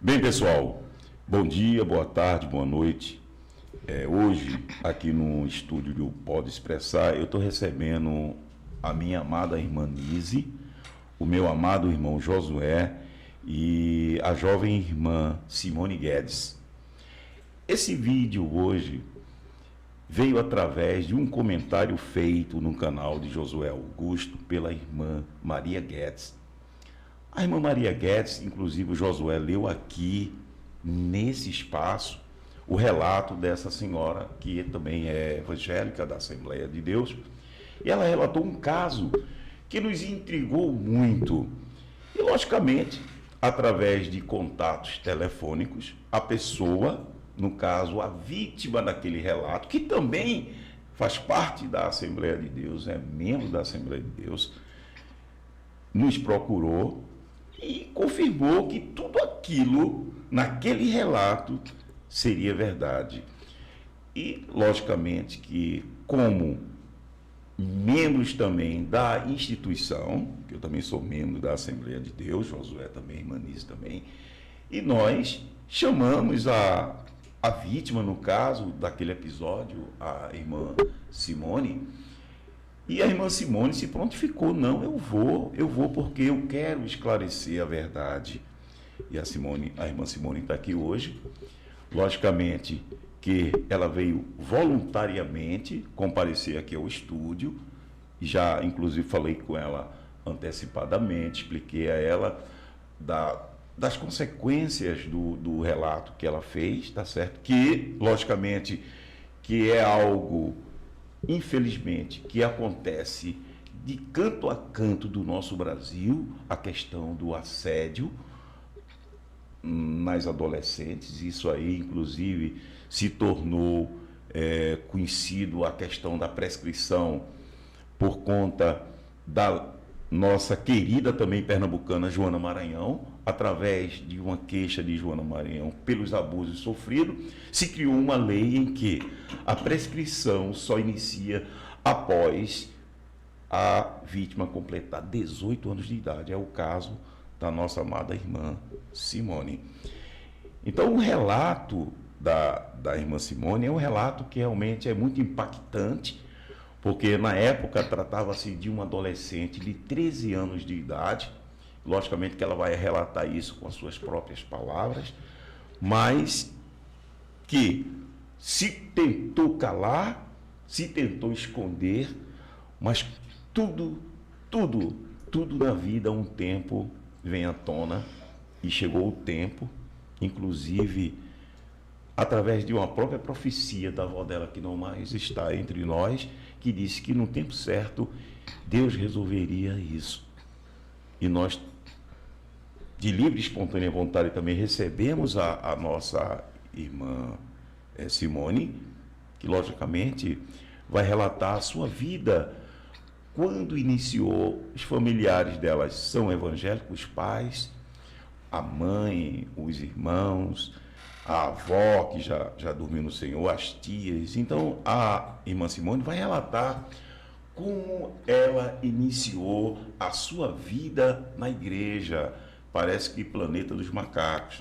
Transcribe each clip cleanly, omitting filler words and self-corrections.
Bem, pessoal, bom dia, boa tarde, boa noite. Hoje, aqui no estúdio do Pode Expressar, eu estou recebendo a minha amada irmã Nise, o meu amado irmão Josué e a jovem irmã Simone Guedes. Esse vídeo hoje veio através de um comentário feito no canal de Josué Augusto pela irmã Maria Guedes. A irmã Maria Guedes, inclusive o Josué leu aqui, nesse espaço, o relato dessa senhora, que também é evangélica da Assembleia de Deus, e ela relatou um caso que nos intrigou muito. E, logicamente, através de contatos telefônicos, a pessoa, no caso, a vítima daquele relato, que também faz parte da Assembleia de Deus, é membro da Assembleia de Deus, nos procurou e confirmou que tudo aquilo, naquele relato, seria verdade. E, logicamente, que como membros também da instituição, que eu também sou membro da Assembleia de Deus, Josué também, irmã Nise também, e nós chamamos a vítima, no caso daquele episódio, a irmã Simone, e a irmã Simone se prontificou, não, eu vou porque eu quero esclarecer a verdade. E a irmã Simone está aqui hoje, logicamente que ela veio voluntariamente comparecer aqui ao estúdio, já inclusive falei com ela antecipadamente, expliquei a ela das consequências do relato que ela fez, tá certo? Que, logicamente, que é algo, infelizmente, que acontece de canto a canto do nosso Brasil, a questão do assédio nas adolescentes. Isso aí, inclusive, se tornou conhecido a questão da prescrição por conta da nossa querida também pernambucana Joana Maranhão, através de uma queixa de Joana Maranhão pelos abusos sofridos, se criou uma lei em que a prescrição só inicia após a vítima completar 18 anos de idade. É o caso da nossa amada irmã Simone. Então, o relato da irmã Simone é um relato que realmente é muito impactante, porque na época tratava-se de uma adolescente de 13 anos de idade. Logicamente que ela vai relatar isso com as suas próprias palavras, mas que se tentou calar, se tentou esconder, mas tudo na vida, um tempo vem à tona, e chegou o tempo, inclusive através de uma própria profecia da avó dela, que não mais está entre nós, que disse que no tempo certo Deus resolveria isso. E nós, de livre e espontânea vontade, também recebemos a nossa irmã Simone, que logicamente vai relatar a sua vida quando iniciou. Os familiares delas são evangélicos, os pais, a mãe, os irmãos, a avó que já dormiu no Senhor, as tias. Então a irmã Simone vai relatar como ela iniciou a sua vida na igreja. Parece que Planeta dos Macacos.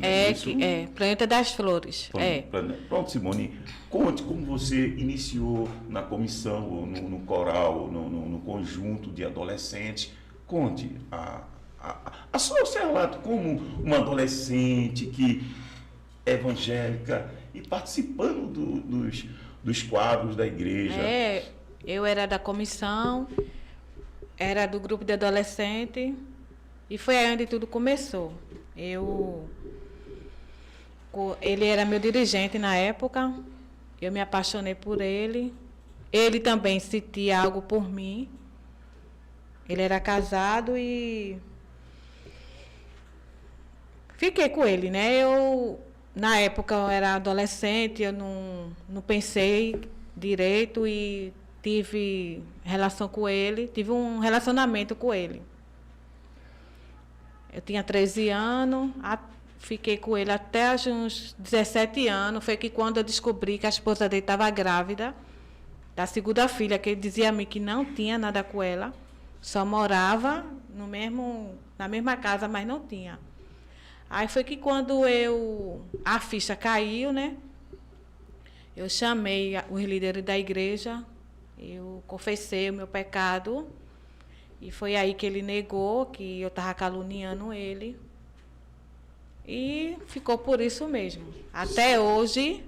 Planeta das Flores. Pronto, Simone, conte como você iniciou na comissão, ou no coral, ou no conjunto de adolescentes. Conte o seu relato como uma adolescente que é evangélica e participando dos quadros da igreja. Eu era da comissão, era do grupo de adolescente, e foi aí onde tudo começou. Ele era meu dirigente na época, eu me apaixonei por ele. Ele também sentia algo por mim. Ele era casado e fiquei com ele, né? Na época eu era adolescente, eu não pensei direito e tive relação com ele, tive um relacionamento com ele. Eu tinha 13 anos, fiquei com ele até uns 17 anos. Foi que quando eu descobri que a esposa dele estava grávida da segunda filha, que ele dizia a mim que não tinha nada com ela, só morava na mesma casa, mas não tinha. Aí foi que quando a ficha caiu, né? Eu chamei os líderes da igreja, eu confessei o meu pecado, e foi aí que ele negou que eu estava caluniando ele. E ficou por isso mesmo. Até hoje...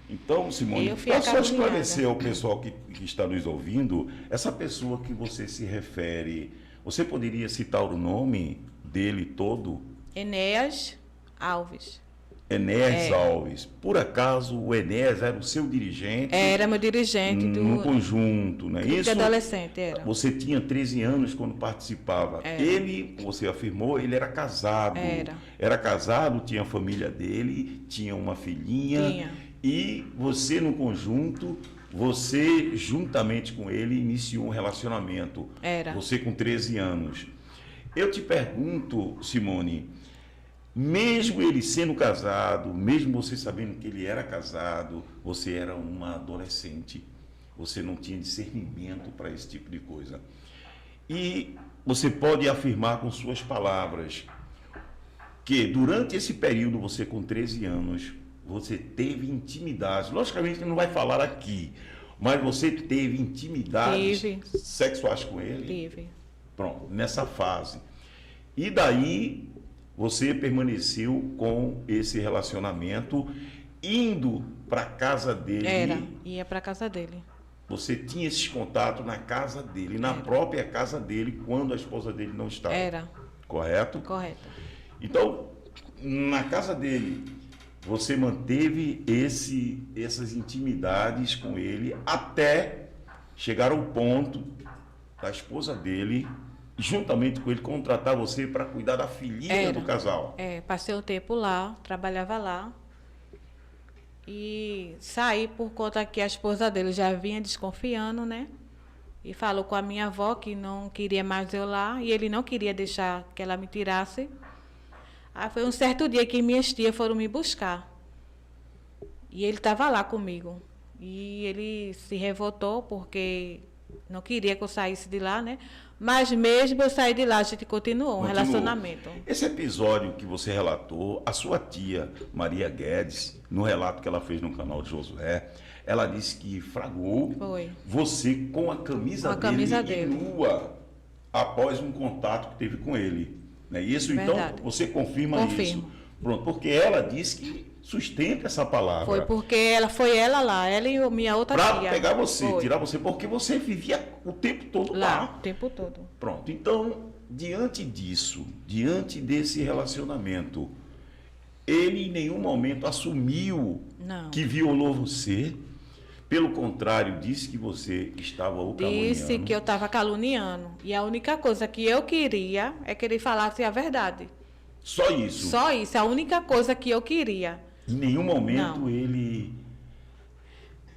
Então, Simone, para só esclarecer ao pessoal que está nos ouvindo, essa pessoa que você se refere, você poderia citar o nome dele todo? Enéas Alves. Enéas Alves. Por acaso o Enéas era o seu dirigente? Era meu dirigente no conjunto, né? Isso. Adolescente, era. Você tinha 13 anos quando participava. Era. Ele, você afirmou, ele era casado. Era casado, tinha a família dele, tinha uma filhinha. Tinha. E você no conjunto, você juntamente com ele iniciou um relacionamento. Era. Você com 13 anos. Eu te pergunto, Simone, mesmo ele sendo casado, mesmo você sabendo que ele era casado, você era uma adolescente. Você não tinha discernimento para esse tipo de coisa. E você pode afirmar com suas palavras que durante esse período, você com 13 anos, você teve intimidade. Logicamente, ele não vai falar aqui, mas você teve intimidades sexuais com ele? Tive. Pronto, nessa fase. E daí, você permaneceu com esse relacionamento, indo para a casa dele. Ia para a casa dele. Você tinha esses contatos na casa dele, na própria casa dele, quando a esposa dele não estava. Era. Correto? Correto. Então, na casa dele, você manteve essas intimidades com ele até chegar ao ponto da esposa dele, juntamente com ele, contratar você para cuidar da filhinha do casal. Passei um tempo lá, trabalhava lá. E saí por conta que a esposa dele já vinha desconfiando, né? E falou com a minha avó que não queria mais eu lá. E ele não queria deixar que ela me tirasse. Aí foi um certo dia que minhas tias foram me buscar. E ele estava lá comigo. E ele se revoltou porque não queria que eu saísse de lá, né? Mas mesmo eu saí de lá, a gente continuou um relacionamento. Esse episódio que você relatou, a sua tia Maria Guedes, no relato que ela fez no canal de Josué, ela disse que fragou você com a camisa dele nua após um contato que teve com ele. Não é isso? Verdade. Então, você confirma isso. Pronto, porque ela disse que sustenta essa palavra. Foi porque ela lá, ela e minha outra tia. Para pegar você, tirar você, porque você vivia o tempo todo lá. O tempo todo. Pronto, então, diante disso, diante desse relacionamento, ele em nenhum momento assumiu que violou você. Pelo contrário, disse que você estava o caluniando. Disse que eu estava caluniando. E a única coisa que eu queria é que ele falasse a verdade. Só isso? Só isso, a única coisa que eu queria. Em nenhum momento ele...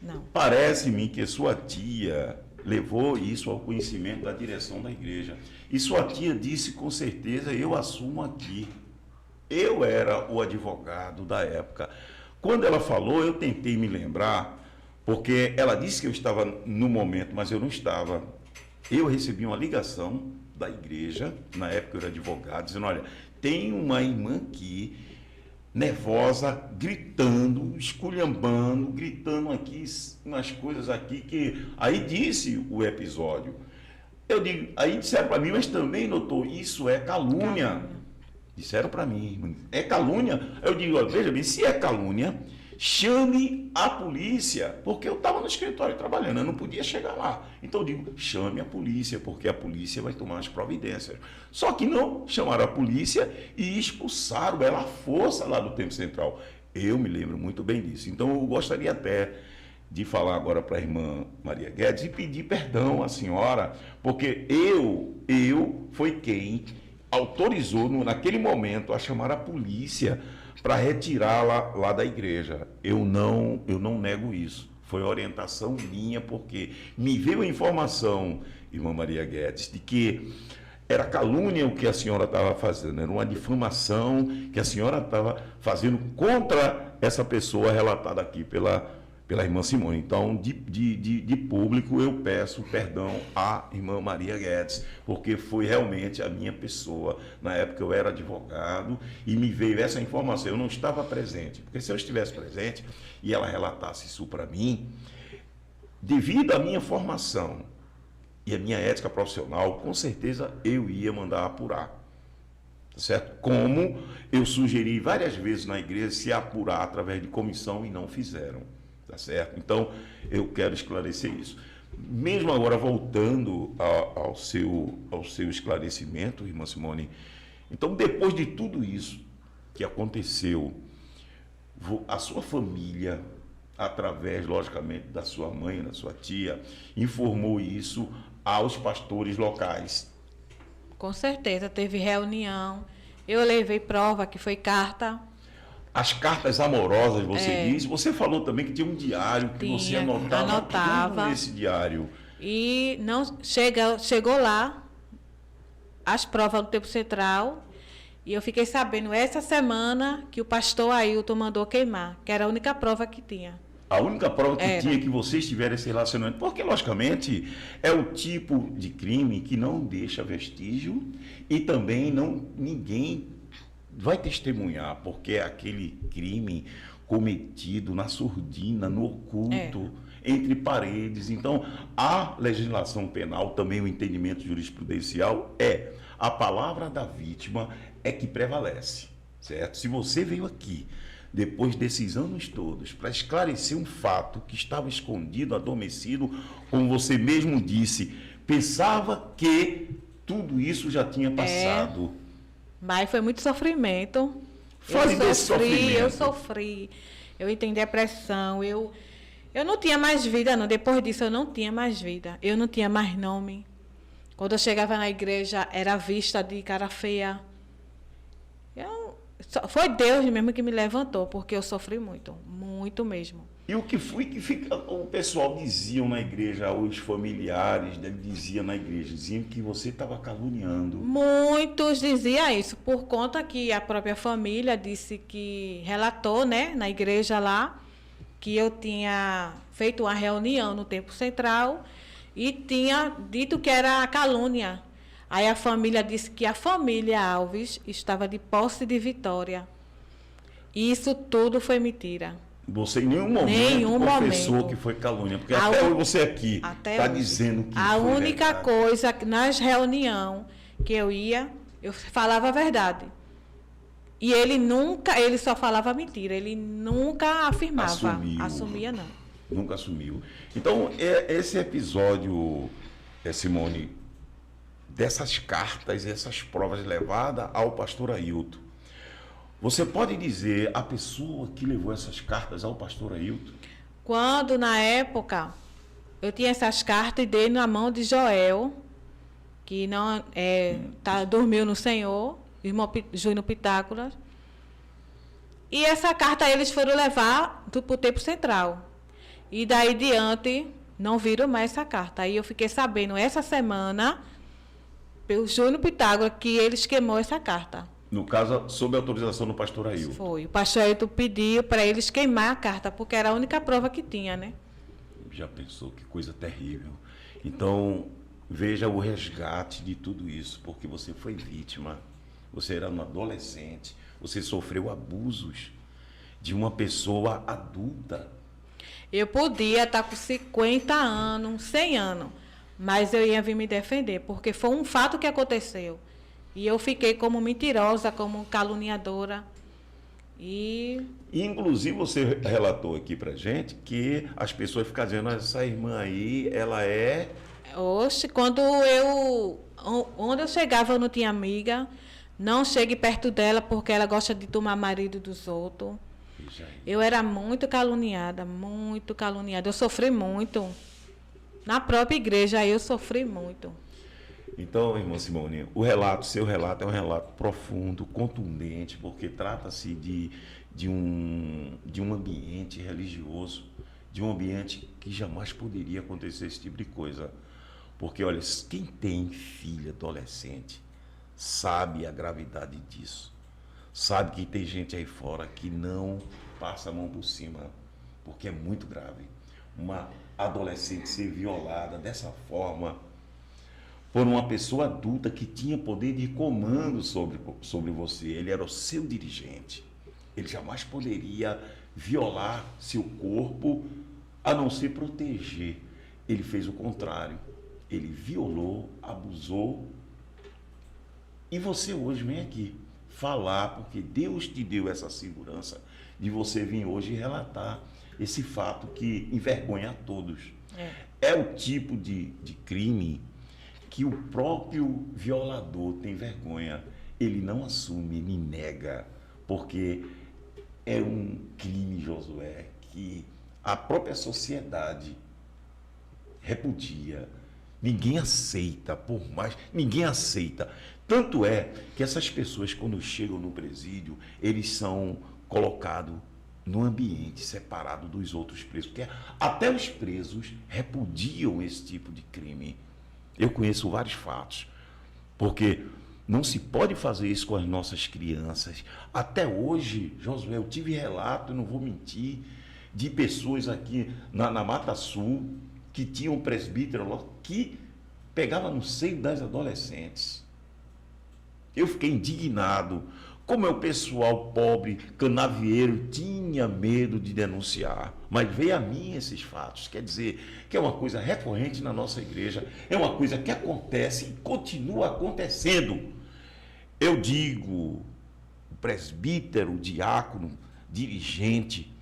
Não. Parece-me que sua tia levou isso ao conhecimento da direção da igreja. E sua tia disse com certeza, eu assumo aqui. Eu era o advogado da época. Quando ela falou, eu tentei me lembrar, porque ela disse que eu estava no momento, mas eu não estava. Eu recebi uma ligação da igreja, na época eu era advogado, dizendo, olha, tem uma irmã aqui, nervosa, gritando, esculhambando, gritando aqui, umas coisas aqui que... Aí disse o episódio. Eu digo, aí disseram para mim, mas também, doutor, isso é calúnia. Disseram para mim, é calúnia? Eu digo, olha, veja bem, se é calúnia, chame a polícia, porque eu estava no escritório trabalhando, eu não podia chegar lá. Então eu digo, chame a polícia, porque a polícia vai tomar as providências. Só que não chamaram a polícia e expulsaram ela à força lá do Tempo Central. Eu me lembro muito bem disso. Então eu gostaria até de falar agora para a irmã Maria Guedes e pedir perdão à senhora, porque eu foi quem autorizou naquele momento a chamar a polícia para retirá-la lá da igreja. Eu não nego isso. Foi orientação minha, porque me veio a informação, irmã Maria Guedes, de que era calúnia o que a senhora estava fazendo, era uma difamação que a senhora estava fazendo contra essa pessoa relatada aqui pela pela irmã Simone. Então, de público, eu peço perdão à irmã Maria Guedes, porque foi realmente a minha pessoa. Na época eu era advogado e me veio essa informação. Eu não estava presente, porque se eu estivesse presente e ela relatasse isso para mim, devido à minha formação e à minha ética profissional, com certeza eu ia mandar apurar. Tá certo? Como eu sugeri várias vezes na igreja se apurar através de comissão e não fizeram. Tá certo? Então, eu quero esclarecer isso. Mesmo agora, voltando ao seu esclarecimento, irmã Simone, então, depois de tudo isso que aconteceu, a sua família, através, logicamente, da sua mãe, da sua tia, informou isso aos pastores locais. Com certeza, teve reunião, eu levei prova, que foi carta. As cartas amorosas, você disse. Você falou também que tinha um diário que você anotava tudo nesse diário. E não chegou lá as provas do Tempo Central. E eu fiquei sabendo essa semana que o pastor Ailton mandou queimar, que era a única prova que tinha. A única prova que tinha que vocês tiveram esse relacionamento. Porque, logicamente, é o tipo de crime que não deixa vestígio e também ninguém vai testemunhar, porque é aquele crime cometido na surdina, no oculto, entre paredes. Então, a legislação penal, também o entendimento jurisprudencial, a palavra da vítima é que prevalece, certo? Se você veio aqui, depois desses anos todos, para esclarecer um fato que estava escondido, adormecido, como você mesmo disse, pensava que tudo isso já tinha passado. Mas foi muito sofrimento. Fale desse sofrimento. Eu sofri. Eu entrei em depressão. Eu não tinha mais vida, não. Depois disso, eu não tinha mais vida. Eu não tinha mais nome. Quando eu chegava na igreja, era vista de cara feia. Foi Deus mesmo que me levantou, porque eu sofri muito. Muito mesmo. E o que foi que o pessoal dizia na igreja, os familiares diziam na igreja, diziam que você estava caluniando. Muitos diziam isso, por conta que a própria família disse que relatou, né, na igreja lá, que eu tinha feito uma reunião no Tempo Central e tinha dito que era calúnia. Aí a família disse que a família Alves estava de posse de Vitória. Isso tudo foi mentira. Você em nenhum momento confessou que foi calúnia, porque até hoje você aqui está dizendo que a foi única verdade. coisa que nas reuniões que eu ia, eu falava a verdade. E ele só falava mentira, ele nunca afirmava, assumia não. Nunca assumiu. Então, esse episódio, Simone, dessas cartas, essas provas levadas ao pastor Ailton, você pode dizer a pessoa que levou essas cartas ao pastor Ailton? Quando, na época, eu tinha essas cartas e dei na mão de Joel, que não dormiu no Senhor, irmão Júnior Pitágoras. E essa carta eles foram levar para o Tempo Central. E daí diante, não viram mais essa carta. Aí eu fiquei sabendo essa semana, pelo Júnior Pitágoras, que eles queimou essa carta. No caso, sob autorização do pastor Ailton. Foi. O pastor Ailton pediu para eles queimar a carta, porque era a única prova que tinha, né? Já pensou que coisa terrível. Então, veja o resgate de tudo isso, porque você foi vítima, você era um adolescente, você sofreu abusos de uma pessoa adulta. Eu podia estar com 50 anos, 100 anos, mas eu ia vir me defender, porque foi um fato que aconteceu. E eu fiquei como mentirosa, como caluniadora. Inclusive, você relatou aqui pra gente que as pessoas ficam dizendo, essa irmã aí, ela é... Oxe, onde eu chegava eu não tinha amiga, não chegue perto dela porque ela gosta de tomar marido dos outros. Eu era muito caluniada, muito caluniada. Eu sofri muito. Na própria igreja eu sofri muito. Então, irmã Simone, seu relato é um relato profundo, contundente, porque trata-se de um ambiente religioso, de um ambiente que jamais poderia acontecer esse tipo de coisa. Porque, olha, quem tem filha adolescente sabe a gravidade disso. Sabe que tem gente aí fora que não passa a mão por cima porque é muito grave. Uma adolescente ser violada dessa forma por uma pessoa adulta que tinha poder de comando sobre você. Ele era o seu dirigente. Ele jamais poderia violar seu corpo, a não ser proteger. Ele fez o contrário. Ele violou, abusou. E você hoje vem aqui falar, porque Deus te deu essa segurança de você vir hoje relatar esse fato que envergonha a todos. É o tipo de crime que o próprio violador tem vergonha. Ele não assume, ele nega, porque é um crime, Josué, que a própria sociedade repudia. Ninguém aceita, por mais... Ninguém aceita. Tanto é que essas pessoas, quando chegam no presídio, eles são colocados num ambiente separado dos outros presos, porque até os presos repudiam esse tipo de crime. Eu conheço vários fatos, porque não se pode fazer isso com as nossas crianças. Até hoje, Josué, eu tive relato, não vou mentir, de pessoas aqui na Mata Sul que tinham um presbítero que pegava no seio das adolescentes. Eu fiquei indignado. Como é o pessoal pobre, canavieiro, tinha medo de denunciar. Mas veio a mim esses fatos. Quer dizer, que é uma coisa recorrente na nossa igreja. É uma coisa que acontece e continua acontecendo. Eu digo, o presbítero, o diácono, dirigente,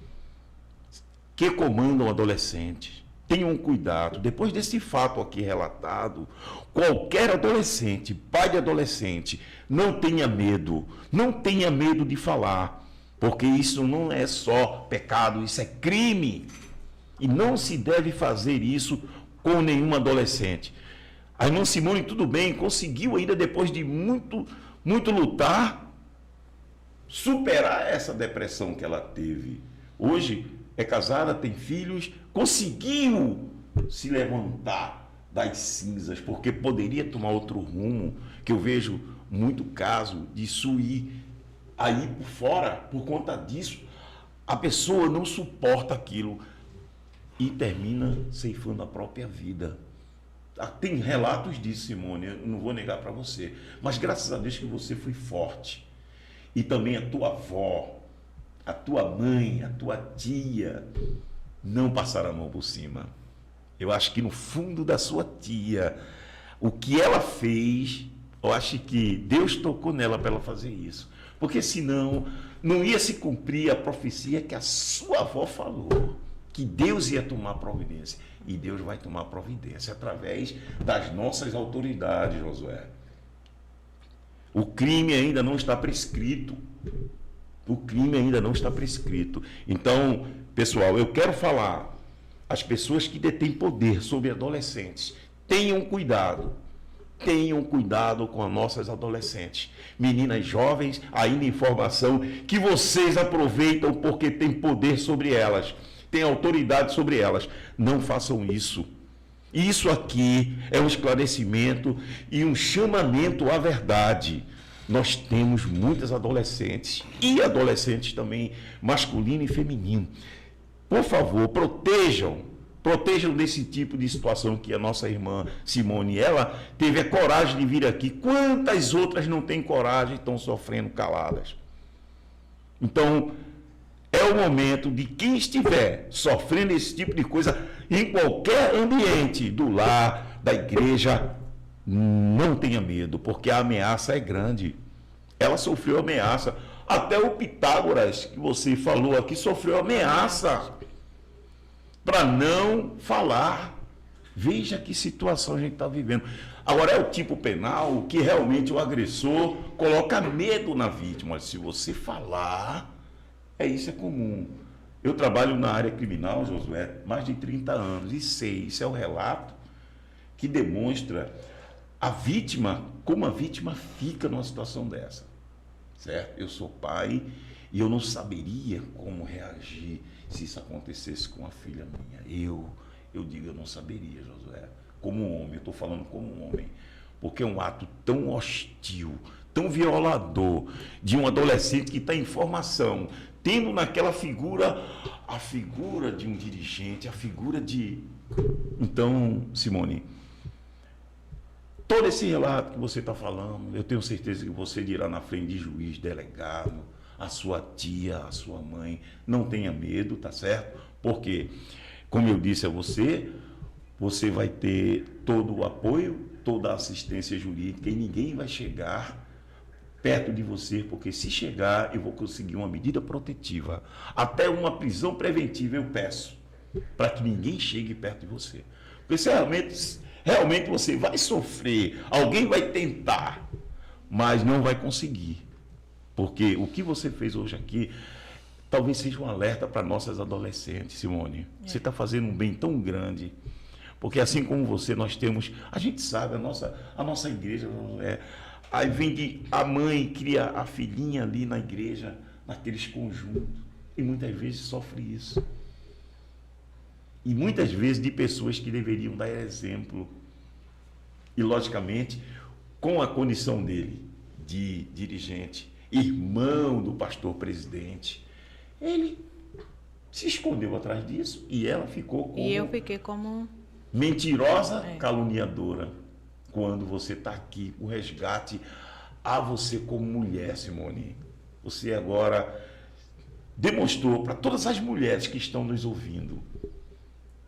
que comandam adolescentes, tenham cuidado. Depois desse fato aqui relatado, qualquer adolescente, pai de adolescente, não tenha medo de falar, porque isso não é só pecado, isso é crime. E não se deve fazer isso com nenhum adolescente. A irmã Simone, tudo bem, conseguiu ainda depois de muito lutar, superar essa depressão que ela teve. Hoje é casada, tem filhos, conseguiu se levantar das cinzas, porque poderia tomar outro rumo, que eu vejo muito caso disso ir aí por fora, por conta disso, a pessoa não suporta aquilo e termina ceifando a própria vida. Tem relatos disso, Simone, eu não vou negar para você, mas graças a Deus que você foi forte. E também a tua avó, a tua mãe, a tua tia, não passaram a mão por cima. Eu acho que no fundo da sua tia, o que ela fez, eu acho que Deus tocou nela para ela fazer isso. Porque senão não ia se cumprir a profecia que a sua avó falou, que Deus ia tomar providência. E Deus vai tomar providência através das nossas autoridades, Josué. O crime ainda não está prescrito. O crime ainda não está prescrito. Então, pessoal, eu quero falar, as pessoas que detêm poder sobre adolescentes, tenham cuidado com as nossas adolescentes, meninas jovens, ainda em formação, que vocês aproveitam porque têm poder sobre elas, têm autoridade sobre elas. Não façam isso. Isso aqui é um esclarecimento e um chamamento à verdade. Nós temos muitas adolescentes e adolescentes também, masculino e feminino. Por favor, protejam desse tipo de situação que a nossa irmã Simone, ela teve a coragem de vir aqui. Quantas outras não têm coragem e estão sofrendo caladas? Então, é o momento de quem estiver sofrendo esse tipo de coisa, em qualquer ambiente, do lar, da igreja, não tenha medo, porque a ameaça é grande. Ela sofreu ameaça. Até o Pitágoras, que você falou aqui, sofreu ameaça para não falar. Veja que situação a gente está vivendo. Agora, é o tipo penal que realmente o agressor coloca medo na vítima. Se você falar, isso é comum. Eu trabalho na área criminal, Josué, mais de 30 anos, e sei, isso é o relato que demonstra a vítima, como a vítima fica numa situação dessa, certo? Eu sou pai e eu não saberia como reagir se isso acontecesse com a filha minha. Eu digo, eu não saberia, Josué, como homem, eu estou falando como homem, porque é um ato tão hostil, tão violador, de um adolescente que está em formação, tendo naquela figura a figura de um dirigente, a figura de... Então, Simone, todo esse relato que você está falando, eu tenho certeza que você dirá na frente de juiz, delegado, a sua tia, a sua mãe, não tenha medo, tá certo? Porque, como eu disse a você, você vai ter todo o apoio, toda a assistência jurídica e ninguém vai chegar perto de você, porque se chegar, eu vou conseguir uma medida protetiva. Até uma prisão preventiva eu peço, para que ninguém chegue perto de você. Porque se realmente você vai sofrer, alguém vai tentar, mas não vai conseguir. Porque o que você fez hoje aqui, talvez seja um alerta para nossas adolescentes, Simone. Você está fazendo um bem tão grande. Porque assim como você, nós temos, a gente sabe, a nossa igreja, aí a mãe cria a filhinha ali na igreja, naqueles conjuntos, e muitas vezes sofre isso. E muitas vezes de pessoas que deveriam dar exemplo. E, logicamente, com a condição dele de dirigente, irmão do pastor presidente, ele se escondeu atrás disso e ela ficou como... E eu fiquei como... mentirosa, caluniadora. Quando você está aqui, o resgate a você como mulher, Simone. Você agora demonstrou para todas as mulheres que estão nos ouvindo.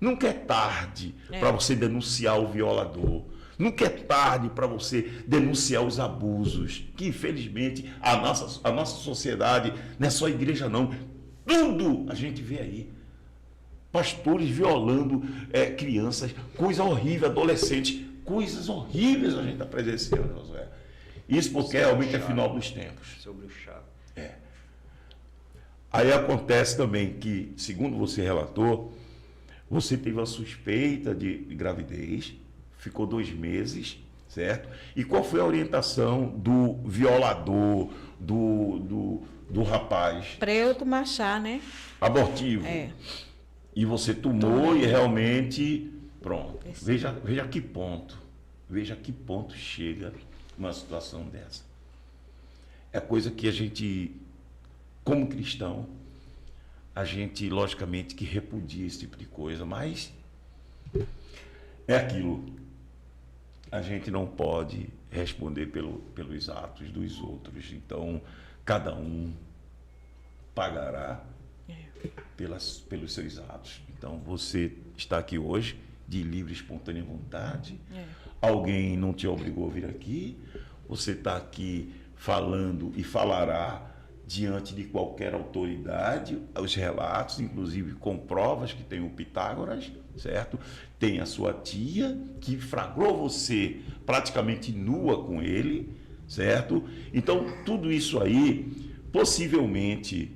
Nunca é tarde para você denunciar o violador. Nunca é tarde para você denunciar os abusos. Que, infelizmente, a nossa sociedade, não é só a igreja, não. Tudo a gente vê aí. Pastores violando crianças, coisa horrível, adolescentes, coisas horríveis a gente está presenciando, Josué. Isso porque realmente é final dos tempos. Sobre o chá. Aí acontece também que, segundo você relatou, você teve a suspeita de gravidez, ficou 2 meses, certo? E qual foi a orientação do violador, do rapaz? Para eu tomar chá, né? Abortivo. E você tomou e realmente, pronto. Veja que ponto chega uma situação dessa. É coisa que a gente, como cristão, a gente, logicamente, que repudia esse tipo de coisa, mas é aquilo. A gente não pode responder pelos atos dos outros. Então, cada um pagará pelos seus atos. Então, você está aqui hoje de livre e espontânea vontade. Alguém não te obrigou a vir aqui. Você está aqui falando e falará diante de qualquer autoridade os relatos, inclusive com provas, que tem o Pitágoras, certo? Tem a sua tia, que flagrou você praticamente nua com ele, certo? Então, tudo isso aí, possivelmente,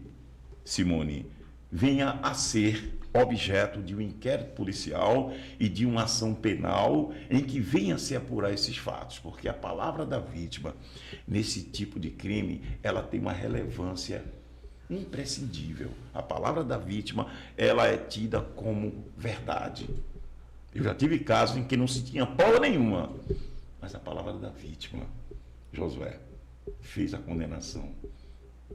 Simone, venha a ser objeto de um inquérito policial e de uma ação penal em que venha a se apurar esses fatos, porque a palavra da vítima nesse tipo de crime, ela tem uma relevância imprescindível. A palavra da vítima, ela é tida como verdade. Eu já tive casos em que não se tinha prova nenhuma, mas a palavra da vítima, Josué, fez a condenação.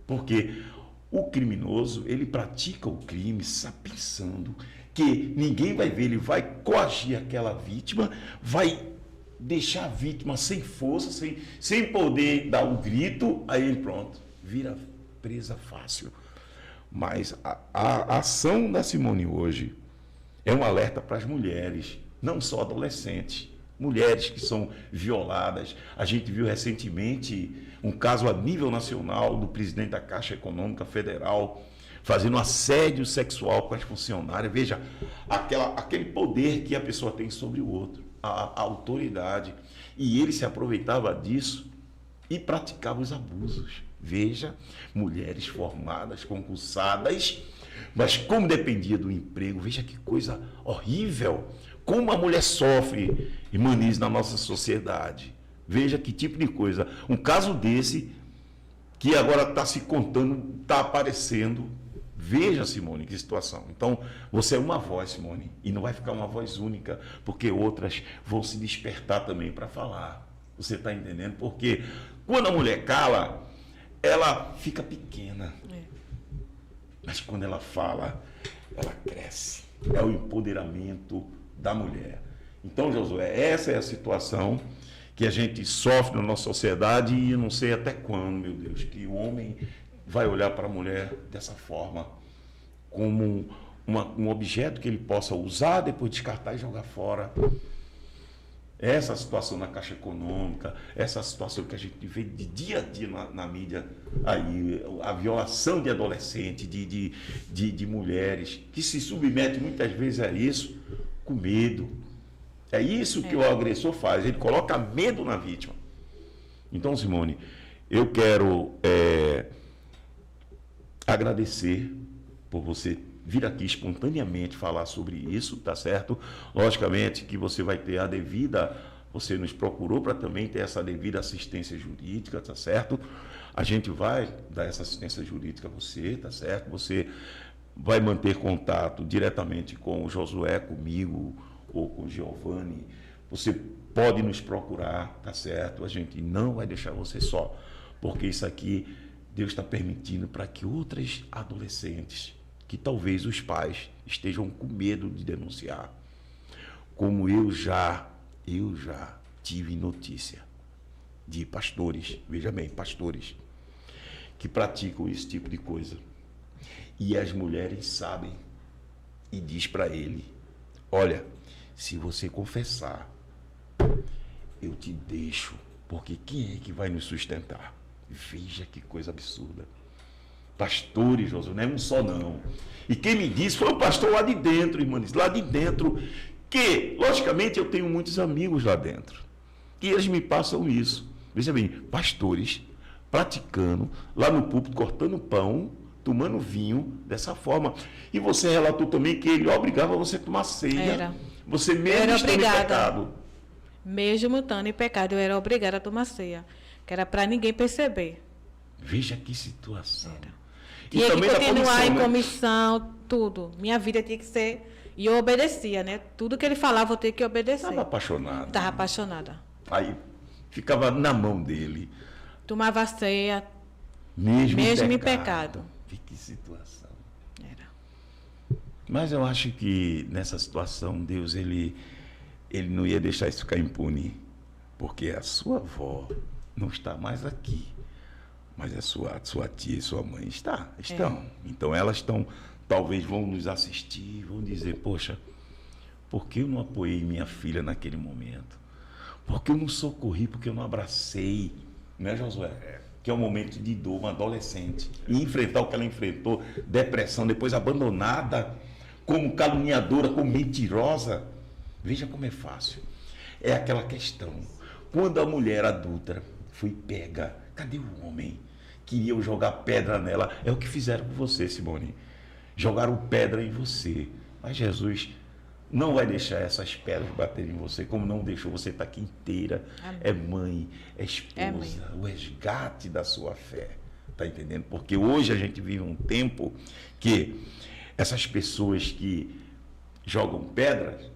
Porque o criminoso, ele pratica o crime pensando que ninguém vai ver, ele vai coagir aquela vítima, vai deixar a vítima sem força, sem poder dar um grito, aí ele pronto, vira presa fácil. Mas a ação da Simone hoje é um alerta para as mulheres, não só adolescentes, mulheres que são violadas. A gente viu recentemente um caso a nível nacional do presidente da Caixa Econômica Federal fazendo assédio sexual com as funcionárias. Veja, aquele poder que a pessoa tem sobre o outro, a autoridade. E ele se aproveitava disso e praticava os abusos. Veja, mulheres formadas, concursadas, mas como dependia do emprego, veja que coisa horrível. Como a mulher sofre, Irmanize, na nossa sociedade. Veja que tipo de coisa. Um caso desse, que agora está se contando, está aparecendo. Veja, Simone, que situação. Então, você é uma voz, Simone, e não vai ficar uma voz única, porque outras vão se despertar também para falar. Você está entendendo? Porque quando a mulher cala, ela fica pequena. Mas quando ela fala, ela cresce. É o empoderamento da mulher. Então, Josué, essa é a situação que a gente sofre na nossa sociedade e eu não sei até quando, meu Deus, que o homem vai olhar para a mulher dessa forma, como um objeto que ele possa usar, depois descartar e jogar fora. Essa situação na Caixa Econômica, essa situação que a gente vê de dia a dia na mídia, aí, a violação de adolescentes, de mulheres, que se submetem muitas vezes a isso com medo. É isso que o agressor faz, ele coloca medo na vítima. Então, Simone, eu quero agradecer por você vir aqui espontaneamente falar sobre isso, tá certo? Logicamente que você vai ter a devida, você nos procurou para também ter essa devida assistência jurídica, tá certo? A gente vai dar essa assistência jurídica a você, tá certo? Você vai manter contato diretamente com o Josué, comigo, ou com o Giovanni. Você pode nos procurar, tá certo? A gente não vai deixar você só, porque isso aqui Deus está permitindo para que outras adolescentes, que talvez os pais estejam com medo de denunciar, como eu já tive notícia de pastores, veja bem, pastores, que praticam esse tipo de coisa. E as mulheres sabem e diz para ele, olha, se você confessar, eu te deixo, porque quem é que vai nos sustentar? Veja que coisa absurda. Pastores, Josué, não é um só não. E quem me disse foi o pastor lá de dentro, irmãos, lá de dentro, que, logicamente, eu tenho muitos amigos lá dentro, e eles me passam isso. Veja bem, pastores praticando, lá no púlpito, cortando pão, tomando vinho, dessa forma. E você relatou também que ele obrigava você a tomar ceia. Era. Você mesmo estando em pecado. Mesmo estando em pecado, eu era obrigada a tomar ceia, que era para ninguém perceber. Veja que situação. Era. E Tinha que também continuar em né? comissão, tudo. Minha vida tinha que ser... E eu obedecia, né? Tudo que ele falava, eu tinha que obedecer. Estava apaixonada. Estava apaixonada. Aí ficava na mão dele. Tomava ceia, Mesmo em pecado. Que situação. Era. Mas eu acho que nessa situação, Deus, ele não ia deixar isso ficar impune. Porque a sua avó não está mais aqui. Mas a sua tia e sua mãe estão. Então elas estão, talvez vão nos assistir, vão dizer, poxa, por que eu não apoiei minha filha naquele momento? Por que eu não socorri? Porque eu não abracei? Né, Josué? Que é um momento de dor, uma adolescente. E enfrentar o que ela enfrentou, depressão, depois abandonada, como caluniadora, como mentirosa. Veja como é fácil. É aquela questão. Quando a mulher adulta foi pega, cadê o homem? Queriam jogar pedra nela. É o que fizeram com você, Simone. Jogaram pedra em você. Mas Jesus não vai deixar essas pedras baterem em você, como não deixou você estar aqui inteira. Amém. É mãe, é esposa, o resgate da sua fé. Está entendendo? Porque hoje a gente vive um tempo que essas pessoas que jogam pedras,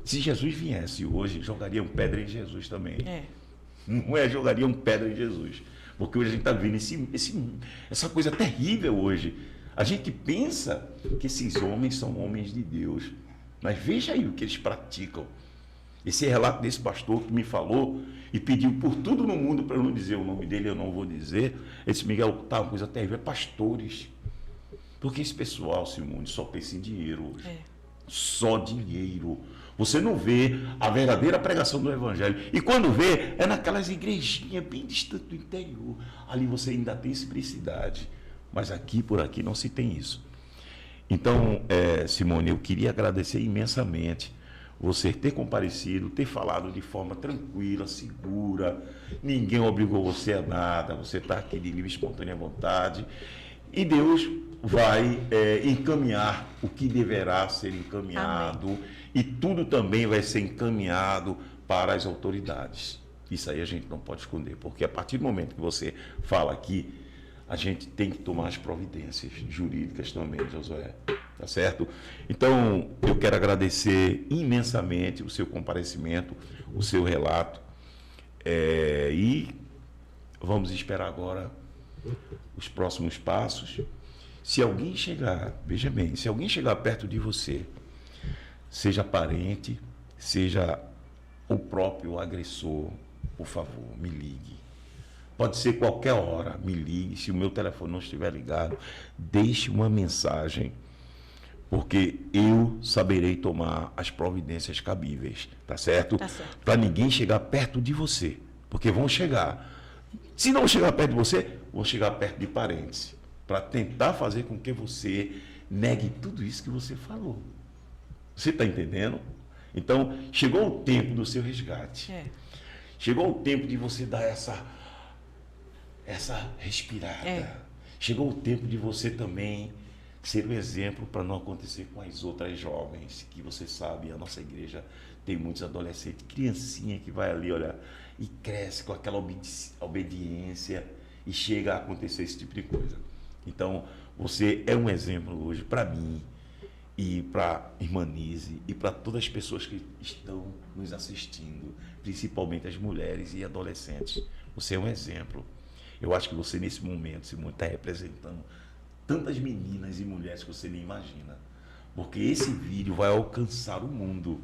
se Jesus viesse hoje, jogariam pedra em Jesus também. Não é jogariam pedra em Jesus. Porque hoje a gente está vendo essa coisa terrível hoje. A gente pensa que esses homens são homens de Deus. Mas veja aí o que eles praticam. Esse relato desse pastor que me falou e pediu por tudo no mundo para eu não dizer o nome dele, eu não vou dizer. Esse Miguel, tá uma coisa terrível, é pastores. Porque esse pessoal, Simone, só pensa em dinheiro hoje. Só dinheiro. Você não vê a verdadeira pregação do Evangelho. E quando vê, é naquelas igrejinhas bem distantes do interior. Ali você ainda tem simplicidade. Mas aqui, por aqui, não se tem isso. Então, Simone, eu queria agradecer imensamente você ter comparecido, ter falado de forma tranquila, segura. Ninguém obrigou você a nada. Você está aqui de livre e espontânea vontade. E Deus vai encaminhar o que deverá ser encaminhado. Amém. E tudo também vai ser encaminhado para as autoridades. Isso aí a gente não pode esconder, porque a partir do momento que você fala aqui, a gente tem que tomar as providências jurídicas também, Josué. Tá certo? Então, eu quero agradecer imensamente o seu comparecimento, o seu relato. E vamos esperar agora os próximos passos. Se alguém chegar, veja bem, se alguém chegar perto de você, seja parente, seja o próprio agressor, por favor, me ligue. Pode ser qualquer hora, me ligue. Se o meu telefone não estiver ligado, deixe uma mensagem, porque eu saberei tomar as providências cabíveis, tá certo? Tá certo. Para ninguém chegar perto de você, porque vão chegar. Se não chegar perto de você, vão chegar perto de parentes, para tentar fazer com que você negue tudo isso que você falou. Você está entendendo? Então, chegou o tempo do seu resgate. Chegou o tempo de você dar essa respirada. Chegou o tempo de você também ser um exemplo para não acontecer com as outras jovens, que você sabe, a nossa igreja tem muitos adolescentes, criancinha que vai ali, olha, e cresce com aquela obediência e chega a acontecer esse tipo de coisa. Então, você é um exemplo hoje para mim e para a irmã Nise e para todas as pessoas que estão nos assistindo, principalmente as mulheres e adolescentes. Você é um exemplo. Eu acho que você, nesse momento, Simone, está representando tantas meninas e mulheres que você nem imagina. Porque esse vídeo vai alcançar o mundo.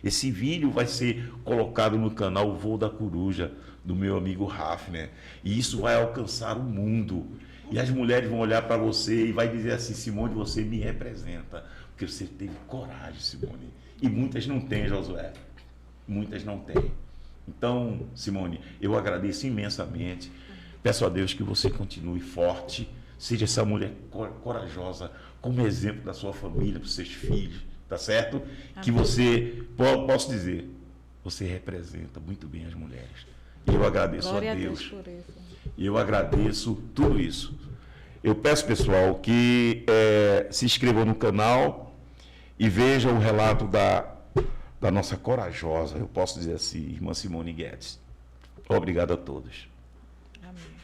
Esse vídeo vai ser colocado no canal O Voo da Coruja, do meu amigo Hafner. E isso vai alcançar o mundo. E as mulheres vão olhar para você e vai dizer assim, Simone, você me representa. Porque você teve coragem, Simone. E muitas não têm, Josué. Muitas não têm. Então, Simone, eu agradeço imensamente. Peço a Deus que você continue forte, seja essa mulher corajosa, como exemplo da sua família, para os seus filhos, tá certo? Amém. Que você, posso dizer, você representa muito bem as mulheres. E eu agradeço a Deus por isso. E eu agradeço tudo isso. Eu peço, pessoal, que se inscrevam no canal e vejam o relato da nossa corajosa, eu posso dizer assim, irmã Simone Guedes. Obrigado a todos. Amém.